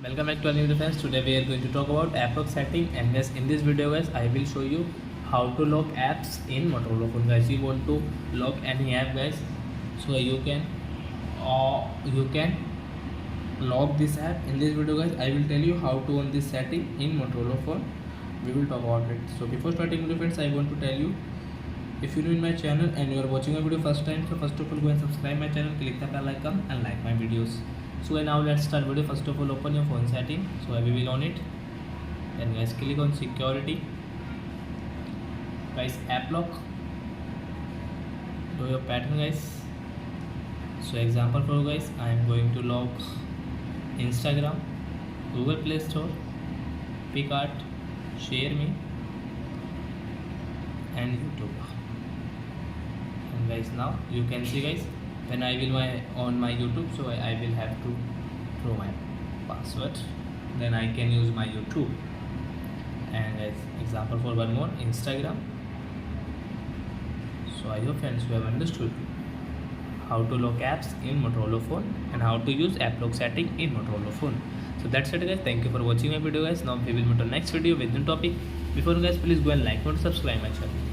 Welcome back to our new video friends. Today we are going to talk about Applock setting, and yes, in this video guys I will show you how to lock apps in Motorola phone. Guys, you want to lock any app guys, so you can lock this app. In this video guys I will tell you how to on this setting in Motorola phone. We will talk about it. So before starting video friends, I want to tell you, if you are new in my channel and you are watching my video first time, so first of all go and subscribe my channel, click the bell icon and like my videos. So now let's start video. First of all, open your phone setting. So I will on it. Then guys click on security. Guys, Applock. Do your pattern guys. So example for guys, I am going to lock Instagram, Google Play Store, Picart, Share Me and YouTube. And guys, now you can see guys, when I will on my YouTube, so I will have to throw my password, then I can use my YouTube. And as example for one more, Instagram. So I hope friends you have understood how to lock apps in Motorola phone and how to use Applock setting in Motorola phone. So that's it guys. Thank you for watching my video guys. Now we will meet on next video with new topic. Before guys, please go and like and subscribe my channel.